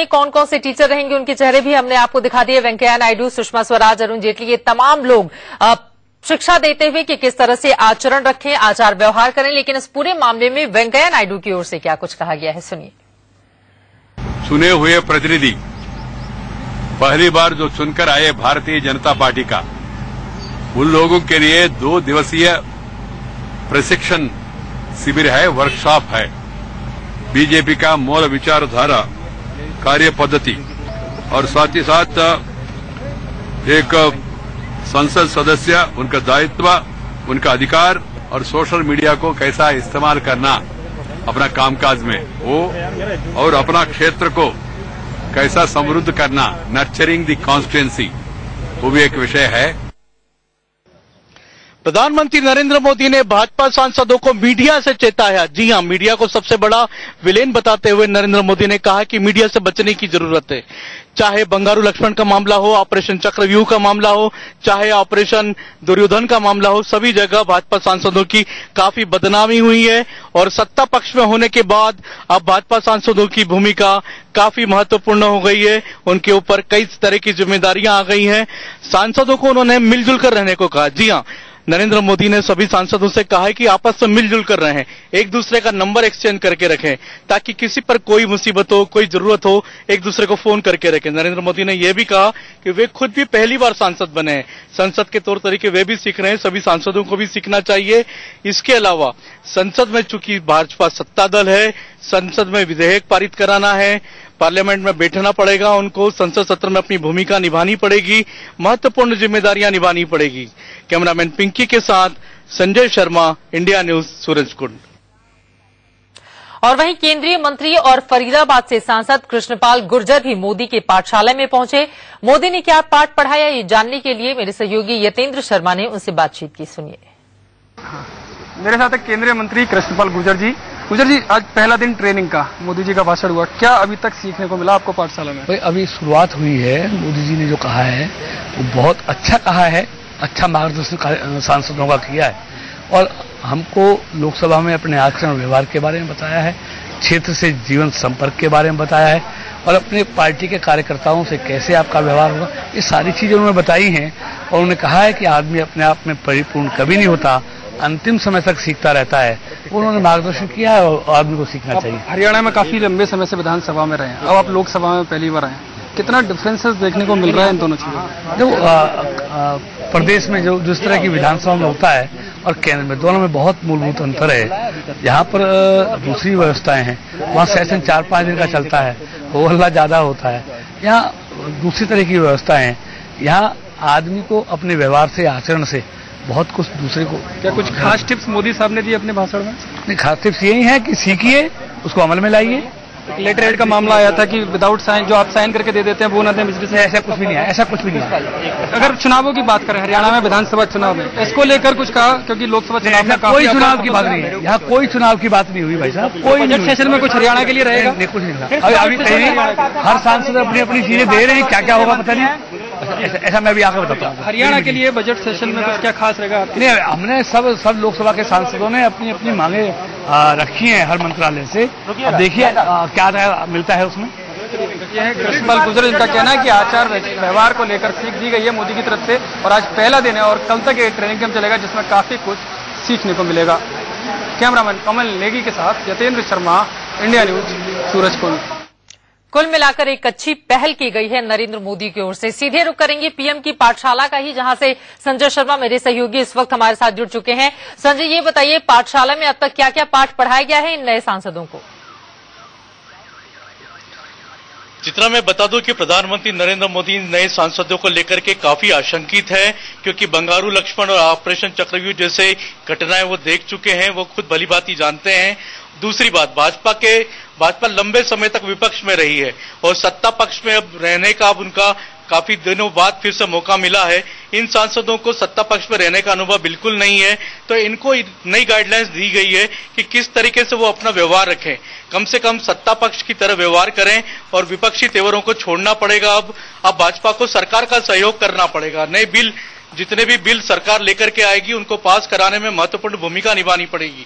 कौन कौन से टीचर रहेंगे उनके चेहरे भी हमने आपको दिखा दिए। वेंकैया नायडू, सुषमा स्वराज, अरुण जेटली, ये तमाम लोग शिक्षा देते हुए कि किस तरह से आचरण रखें, आचार व्यवहार करें। लेकिन इस पूरे मामले में वेंकैया नायडू की ओर से क्या कुछ कहा गया है, सुनिए। चुने हुए प्रतिनिधि पहली बार जो चुनकर आए भारतीय जनता पार्टी का, उन लोगों के लिए 2 दिवसीय प्रशिक्षण शिविर है, वर्कशॉप है। बीजेपी का मूल विचारधारा, कार्य पद्धति और साथ ही साथ एक संसद सदस्य, उनका दायित्व, उनका अधिकार और सोशल मीडिया को कैसा इस्तेमाल करना अपना कामकाज में वो, और अपना क्षेत्र को कैसा समृद्ध करना, नर्चरिंग द कॉन्स्टिट्यूएंसी, वो भी एक विषय है। प्रधानमंत्री नरेंद्र मोदी ने भाजपा सांसदों को मीडिया से चेताया। जी हां, मीडिया को सबसे बड़ा विलेन बताते हुए नरेंद्र मोदी ने कहा कि मीडिया से बचने की जरूरत है। चाहे बंगारू लक्ष्मण का मामला हो, ऑपरेशन चक्रव्यूह का मामला हो, चाहे ऑपरेशन दुर्योधन का मामला हो, सभी जगह भाजपा सांसदों की काफी बदनामी हुई है। और सत्ता पक्ष में होने के बाद अब भाजपा सांसदों की भूमिका काफी महत्वपूर्ण हो गई है। उनके ऊपर कई तरह की जिम्मेदारियां आ गई हैं। सांसदों को उन्होंने मिलजुल कर रहने को कहा। जी हां, नरेंद्र मोदी ने सभी सांसदों से कहा है कि आपस में मिलजुल कर रहें, एक दूसरे का नंबर एक्सचेंज करके रखें, ताकि किसी पर कोई मुसीबत हो, कोई जरूरत हो, एक दूसरे को फोन करके रखें। नरेंद्र मोदी ने यह भी कहा कि वे खुद भी पहली बार सांसद बने हैं, संसद के तौर तरीके वे भी सीख रहे हैं, सभी सांसदों को भी सीखना चाहिए। इसके अलावा संसद में चूंकि भाजपा सत्ता दल है, संसद में विधेयक पारित कराना है, पार्लियामेंट में बैठना पड़ेगा, उनको संसद सत्र में अपनी भूमिका निभानी पड़ेगी, महत्वपूर्ण जिम्मेदारियां निभानी पड़ेगी। कैमरामैन पिंकी के साथ संजय शर्मा, इंडिया न्यूज, सूरजकुंड। और वहीं केंद्रीय मंत्री और फरीदाबाद से सांसद कृष्णपाल गुर्जर भी मोदी के पाठशाला में पहुंचे। मोदी ने क्या पाठ पढ़ाया, ये जानने के लिए मेरे सहयोगी यतेंद्र शर्मा ने उनसे बातचीत की, सुनिए। मेरे साथ केंद्रीय मंत्री कृष्णपाल गुर्जर जी। गुर्जर जी, आज पहला दिन ट्रेनिंग का, मोदी जी का भाषण हुआ, क्या अभी तक सीखने को मिला आपको पाठशाला में? भाई अभी शुरुआत हुई है। मोदी जी ने जो कहा है वो बहुत अच्छा कहा है, अच्छा मार्गदर्शन सांसदों का किया है। और हमको लोकसभा में अपने आचरण व्यवहार के बारे में बताया है, क्षेत्र से जीवन संपर्क के बारे में बताया है, और अपने पार्टी के कार्यकर्ताओं से कैसे आपका व्यवहार होगा, ये सारी चीजें उन्होंने बताई हैं। और उन्होंने कहा है कि आदमी अपने आप में परिपूर्ण कभी नहीं होता, अंतिम समय तक सीखता रहता है। उन्होंने मार्गदर्शन किया है और आदमी को सीखना चाहिए। हरियाणा में काफी लंबे समय से विधानसभा में रहे हैं, अब आप लोकसभा में पहली बार आए, कितना डिफरेंसेस देखने को मिल रहा है इन दोनों चीजों? जो प्रदेश में जो जिस तरह की विधानसभा में होता है और केंद्र में, दोनों में बहुत मूलभूत अंतर है। यहाँ पर दूसरी व्यवस्थाएं हैं, वहाँ सेशन 4-5 दिन का चलता है, हो हल्ला ज्यादा होता है। यहाँ दूसरी तरह की व्यवस्थाएं हैं। यहाँ आदमी को अपने व्यवहार से, आचरण से बहुत कुछ दूसरे को। क्या कुछ खास टिप्स मोदी साहब ने दिए अपने भाषण में? नहीं, खास टिप्स यही है कि सीखिए, उसको अमल में लाइए। लेटर हेड का मामला आया था कि विदाउट साइन, जो आप साइन करके दे देते हैं वो न दें बिजली से, ऐसा कुछ भी नहीं है, ऐसा कुछ भी नहीं है। अगर चुनावों की बात करें, हरियाणा में विधानसभा चुनाव में इसको लेकर कुछ कहा, क्योंकि लोकसभा चुनाव में कोई चुनाव की बात नहीं है, यहाँ कोई चुनाव की बात नहीं हुई भाई साहब। कोई बजट सेशन में कुछ हरियाणा के लिए रहेगा? नहीं, कुछ नहीं। अभी हर सांसद अपनी अपनी चीजें दे रहे हैं, क्या क्या होगा पता नहीं, ऐसा मैं भी आकर बताता हूँ। हरियाणा के लिए बजट सेशन में कुछ क्या खास रहेगा? नहीं, हमने सब लोकसभा के सांसदों ने अपनी अपनी मांगे रखी हैं हर मंत्रालय से। अब देखिए क्या मिलता है उसमें। यह है कृष्णपाल गुर्जर, इनका कहना है कि आचार व्यवहार को लेकर सीख दी गई है मोदी की तरफ से, और आज पहला दिन है और कल तक ये ट्रेनिंग कैंप चलेगा जिसमें काफी कुछ सीखने को मिलेगा। कैमरामैन कमल नेगी के साथ यतेंद्र शर्मा, इंडिया न्यूज, सूरजकुंड। कुल मिलाकर एक अच्छी पहल की गई है नरेंद्र मोदी की ओर से। सीधे रुक करेंगे पीएम की पाठशाला का ही, जहां से संजय शर्मा मेरे सहयोगी इस वक्त हमारे साथ जुड़ चुके हैं। संजय, ये बताइए, पाठशाला में अब तक क्या क्या पाठ पढ़ाया गया है इन नए सांसदों को? जितना मैं बता दूं कि प्रधानमंत्री नरेंद्र मोदी नए सांसदों को लेकर के काफी आशंकित है, क्योंकि बंगारू लक्ष्मण और ऑपरेशन चक्रव्यूह जैसे घटनाएं वो देख चुके हैं, वो खुद भली भांति जानते हैं। दूसरी बात, भाजपा लंबे समय तक विपक्ष में रही है और सत्ता पक्ष में अब रहने का अब उनका काफी दिनों बाद फिर से मौका मिला है। इन सांसदों को सत्ता पक्ष में रहने का अनुभव बिल्कुल नहीं है, तो इनको नई गाइडलाइंस दी गई है कि किस तरीके से वो अपना व्यवहार रखें, कम से कम सत्ता पक्ष की तरह व्यवहार करें और विपक्षी तेवरों को छोड़ना पड़ेगा। अब भाजपा को सरकार का सहयोग करना पड़ेगा। नए बिल, जितने भी बिल सरकार लेकर के आएगी उनको पास कराने में महत्वपूर्ण भूमिका निभानी पड़ेगी।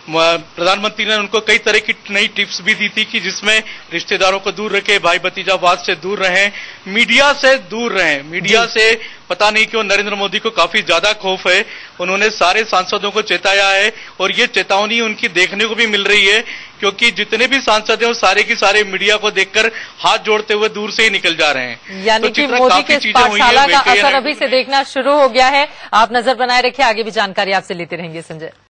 प्रधानमंत्री ने उनको कई तरह की नई टिप्स भी दी थी कि जिसमें रिश्तेदारों को दूर रखें, भाई भतीजावाद से दूर रहें, मीडिया से दूर रहें। मीडिया से पता नहीं क्यों नरेंद्र मोदी को काफी ज्यादा खौफ है। उन्होंने सारे सांसदों को चेताया है और ये चेतावनी उनकी देखने को भी मिल रही है, क्योंकि जितने भी सांसद हैं वो सारे के सारे मीडिया को देखकर हाथ जोड़ते हुए दूर से ही निकल जा रहे हैं। यानी कि मोदी के इस पाठशाला का असर अभी से देखना शुरू हो गया है। आप नजर बनाए रखिए, आगे भी जानकारी आपसे लेते रहेंगे संजय।